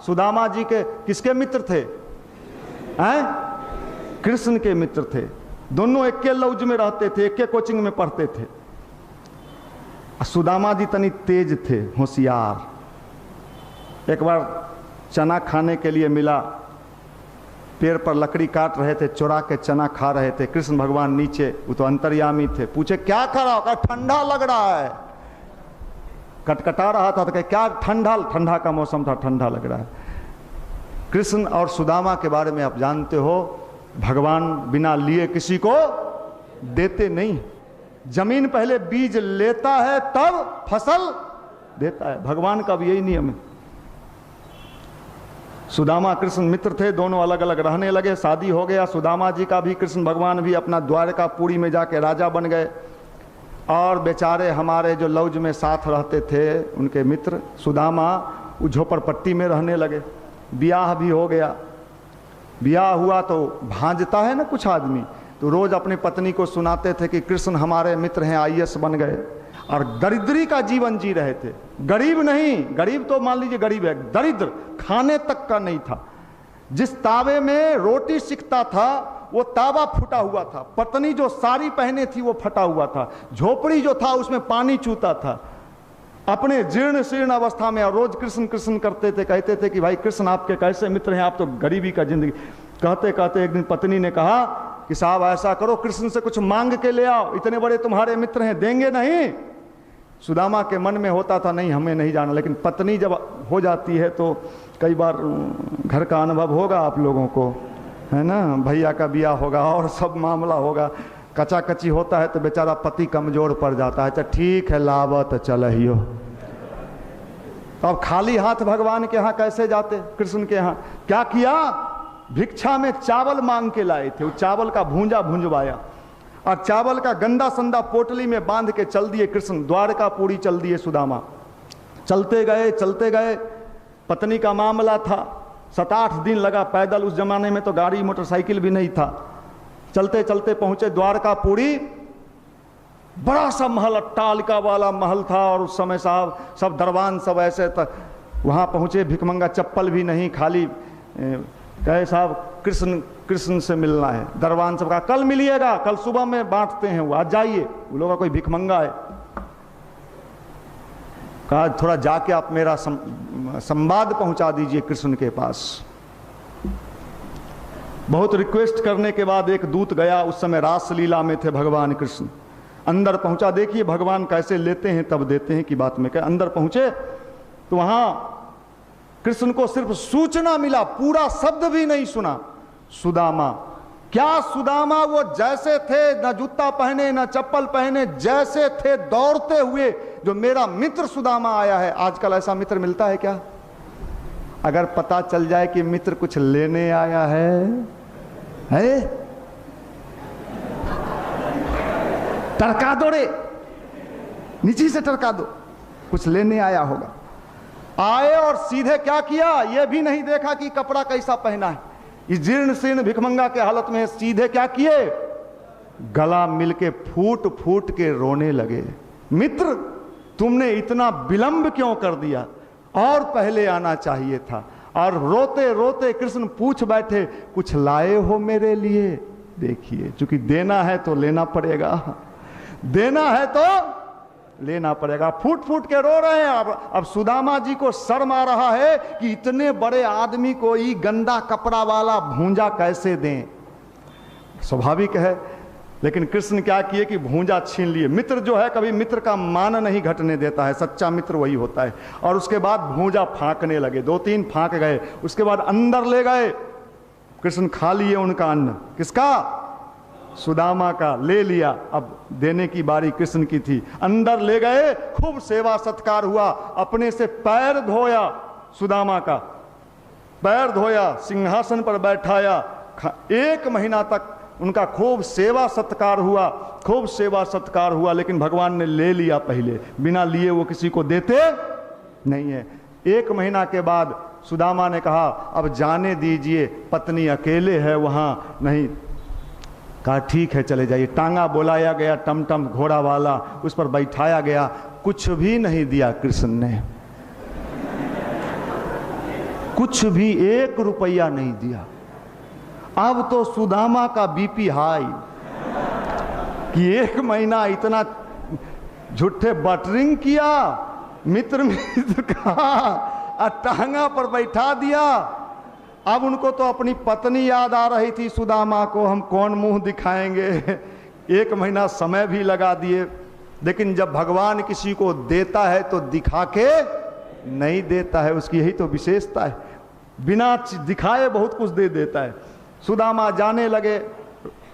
सुदामा जी के किसके मित्र थे? हैं? कृष्ण के मित्र थे। दोनों एक के लौज में रहते थे, एक के कोचिंग में पढ़ते थे। सुदामा जी तनी तेज थे, होशियार। एक बार चना खाने के लिए मिला, पेड़ पर लकड़ी काट रहे थे, चुरा के चना खा रहे थे। कृष्ण भगवान नीचे, वो तो अंतर्यामी थे, पूछे क्या खा रहा हो? ठंडा लग रहा है। कटकटा रहा था तो कहे क्या ठंडा? ठंडा का मौसम था, ठंडा लग रहा है। कृष्ण और सुदामा के बारे में आप जानते हो, भगवान बिना लिए किसी को देते नहीं। जमीन पहले बीज लेता है तब फसल देता है। भगवान का भी यही नियम है। सुदामा कृष्ण मित्र थे, दोनों अलग अलग रहने लगे, शादी हो गया सुदामा जी का भी। कृष्ण भगवान भी अपना द्वारकापुरी में जाके राजा बन गए। और बेचारे हमारे जो लौज में साथ रहते थे, उनके मित्र सुदामा, वो झोपड़पट्टी में रहने लगे। ब्याह भी हो गया। ब्याह हुआ तो भांजता है ना कुछ आदमी, तो रोज अपनी पत्नी को सुनाते थे कि कृष्ण हमारे मित्र हैं, IAS बन गए। और दरिद्री का जीवन जी रहे थे। गरीब नहीं, गरीब तो मान लीजिए गरीब है, दरिद्र, खाने तक का नहीं था। जिस तावे में रोटी सिकता था वो तावा फूटा हुआ था। पत्नी जो साड़ी पहने थी वो फटा हुआ था। झोपड़ी जो था उसमें पानी चूता था। अपने जीर्ण शीर्ण अवस्था में रोज कृष्ण कृष्ण करते थे। कहते थे कि भाई कृष्ण आपके कैसे मित्र हैं, आप तो गरीबी का जिंदगी। कहते कहते एक दिन पत्नी ने कहा कि साहब ऐसा करो, कृष्ण से कुछ मांग के ले आओ, इतने बड़े तुम्हारे मित्र हैं, देंगे नहीं? सुदामा के मन में होता था नहीं हमें नहीं जाना, लेकिन पत्नी जब हो जाती है तो कई बार घर का अनुभव होगा आप लोगों को, है ना? भैया का ब्याह होगा और सब मामला होगा, कचा कची होता है तो बेचारा पति कमजोर पड़ जाता है। अच्छा ठीक है, लावत चल हियो। अब खाली हाथ भगवान के यहाँ कैसे जाते? कृष्ण के यहाँ क्या किया? भिक्षा में चावल मांग के लाए थे। वो चावल का भूंजा भूंजवाया और चावल का गंदा संदा पोटली में बांध के चल दिए कृष्ण। द्वारकापुरी चल दिए सुदामा। चलते गए। पत्नी का मामला था, 7-8 दिन लगा पैदल। उस जमाने में तो गाड़ी मोटरसाइकिल भी नहीं था। चलते चलते पहुंचे द्वारकापुरी। बड़ा सा महल, अट्टालिका वाला महल था। और उस समय साहब सब दरबान सब ऐसे तक वहां पहुंचे। भिखमंगा चप्पल भी नहीं, खाली कहे साहब कृष्ण से मिलना है। दरबान सब कहा कल मिलिएगा, कल सुबह में बांटते हैं, वो आज जाइए। वो लोग का कोई भिखमंगा है। कहा थोड़ा जाके आप मेरा संवाद पहुंचा दीजिए कृष्ण के पास। बहुत रिक्वेस्ट करने के बाद एक दूत गया। उस समय रासलीला में थे भगवान कृष्ण। अंदर पहुंचा, देखिए भगवान कैसे लेते हैं तब देते हैं की बात में। क्या अंदर पहुंचे तो वहां कृष्ण को सिर्फ सूचना मिला, पूरा शब्द भी नहीं सुना। सुदामा, क्या सुदामा वो जैसे थे, न जूता पहने न चप्पल पहने, जैसे थे दौड़ते हुए, जो मेरा मित्र सुदामा आया है। आजकल ऐसा मित्र मिलता है क्या? अगर पता चल जाए कि मित्र कुछ लेने आया है? टरका दो रे, नीचे से टरका दो, कुछ लेने आया होगा। आए और सीधे क्या किया, यह भी नहीं देखा कि कपड़ा कैसा पहना है। इस जीर्ण शीर्ण भिखमंगा के हालत में सीधे क्या किए, गला मिलके फूट फूट के रोने लगे। मित्र, तुमने इतना विलंब क्यों कर दिया, और पहले आना चाहिए था। और रोते रोते कृष्ण पूछ बैठे, कुछ लाए हो मेरे लिए? देखिए, चूंकि देना है तो लेना पड़ेगा, देना है तो लेना पड़ेगा। फूट फूट के रो रहे हैं। अब सुदामा जी को शर्म आ रहा है कि इतने बड़े आदमी को ये गंदा कपड़ा वाला भूंजा कैसे दें। स्वाभाविक है, लेकिन कृष्ण क्या किए कि भूंजा छीन लिए। मित्र जो है कभी मित्र का मान नहीं घटने देता है, सच्चा मित्र वही होता है। और उसके बाद भूंजा फांकने लगे, 2-3 फांक गए। उसके बाद अंदर ले गए, कृष्ण खा लिए उनका अन्न। किसका? सुदामा का ले लिया। अब देने की बारी कृष्ण की थी। अंदर ले गए, खूब सेवा सत्कार हुआ। अपने से पैर धोया, सुदामा का पैर धोया, सिंहासन पर बैठाया। 1 महीना तक उनका खूब सेवा सत्कार हुआ, खूब सेवा सत्कार हुआ। लेकिन भगवान ने ले लिया पहले, बिना लिए वो किसी को देते नहीं है। 1 महीना के बाद सुदामा ने कहा अब जाने दीजिए, पत्नी अकेले है वहां। नहीं, कहा ठीक है चले जाइए। टांगा बुलाया गया, टमटम घोड़ा वाला, उस पर बैठाया गया। कुछ भी नहीं दिया कृष्ण ने, कुछ भी 1 रुपया नहीं दिया। अब तो सुदामा का बीपी हाई कि 1 महीना इतना झूठे बटरिंग किया, मित्र का टांगा पर बैठा दिया। अब उनको तो अपनी पत्नी याद आ रही थी सुदामा को, हम कौन मुंह दिखाएंगे। 1 महीना समय भी लगा दिए, लेकिन जब भगवान किसी को देता है तो दिखा के नहीं देता है, उसकी यही तो विशेषता है, बिना दिखाए बहुत कुछ दे देता है। सुदामा जाने लगे,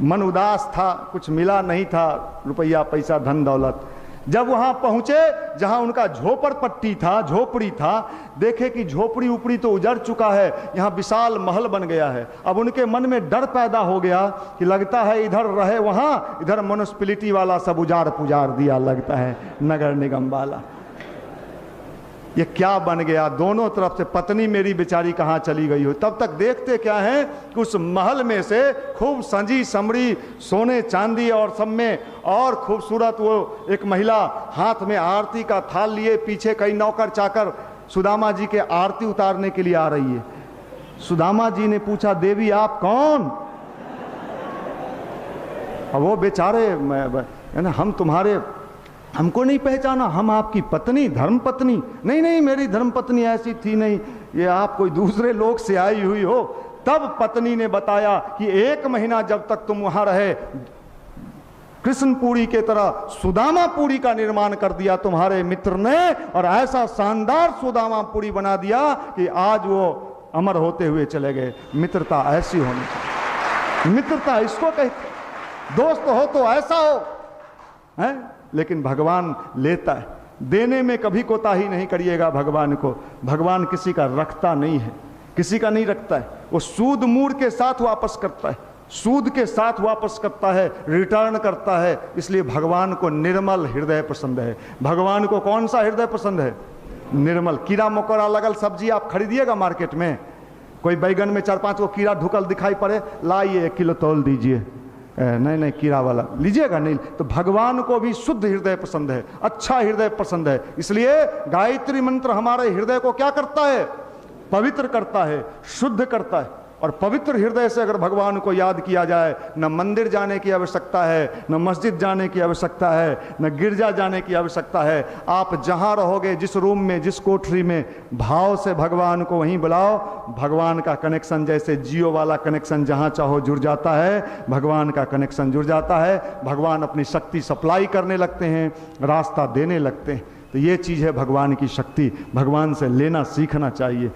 मन उदास था, कुछ मिला नहीं था, रुपया पैसा धन दौलत। जब वहां पहुंचे जहां उनका झोपड़पट्टी था, झोपड़ी था, देखे कि झोपड़ी उपड़ी तो उजड़ चुका है, यहाँ विशाल महल बन गया है। अब उनके मन में डर पैदा हो गया कि लगता है इधर रहे वहां, इधर म्युनिसिपैलिटी वाला सब उजाड़ पुजार दिया, लगता है नगर निगम वाला। ये क्या बन गया, दोनों तरफ से पत्नी मेरी बेचारी कहाँ चली गई हो। तब तक देखते क्या है कि उस महल में से खूब संजी समड़ी सोने चांदी और सब में और खूबसूरत वो एक महिला हाथ में आरती का थाल लिए, पीछे कई नौकर चाकर सुदामा जी के आरती उतारने के लिए आ रही है। सुदामा जी ने पूछा, देवी आप कौन? अब वो बेचारे, हम तुम्हारे, हमको नहीं पहचाना, हम आपकी पत्नी, धर्म पत्नी। नहीं नहीं, मेरी धर्म पत्नी ऐसी थी नहीं, ये आप कोई दूसरे लोग से आई हुई हो। तब पत्नी ने बताया कि 1 महीना जब तक तुम वहां रहे, कृष्णपुरी के तरह सुदामापुरी का निर्माण कर दिया तुम्हारे मित्र ने, और ऐसा शानदार सुदामापुरी बना दिया कि आज वो अमर होते हुए चले गए। मित्रता ऐसी होनी चाहिए, मित्रता इसको कहते, दोस्त हो तो ऐसा हो है। लेकिन भगवान लेता है, देने में कभी कोताही नहीं करिएगा भगवान को। भगवान किसी का रखता नहीं है, किसी का नहीं रखता है, वो सूद मूर के साथ वापस करता है, सूद के साथ वापस करता है, रिटर्न करता है। इसलिए भगवान को निर्मल हृदय पसंद है। भगवान को कौन सा हृदय पसंद है? निर्मल। कीड़ा मकोड़ा लगल सब्जी आप खरीदिएगा मार्केट में, कोई बैगन में 4-5 को कीड़ा ढुकल दिखाई पड़े, लाइए 1 किलो तौल दीजिए, नहीं नहीं कीड़ा वाला लीजिएगा नहीं। तो भगवान को भी शुद्ध हृदय पसंद है, अच्छा हृदय पसंद है। इसलिए गायत्री मंत्र हमारे हृदय को क्या करता है? पवित्र करता है, शुद्ध करता है। और पवित्र हृदय से अगर भगवान को याद किया जाए, न मंदिर जाने की आवश्यकता है, न मस्जिद जाने की आवश्यकता है, न गिरजा जाने की आवश्यकता है। आप जहाँ रहोगे, जिस रूम में, जिस कोठरी में, भाव से भगवान को वहीं बुलाओ। भगवान का कनेक्शन जैसे जियो वाला कनेक्शन जहाँ चाहो जुड़ जाता है, भगवान का कनेक्शन जुड़ जाता है। भगवान अपनी शक्ति सप्लाई करने लगते हैं, रास्ता देने लगते हैं। तो ये चीज़ है भगवान की शक्ति, भगवान से लेना सीखना चाहिए।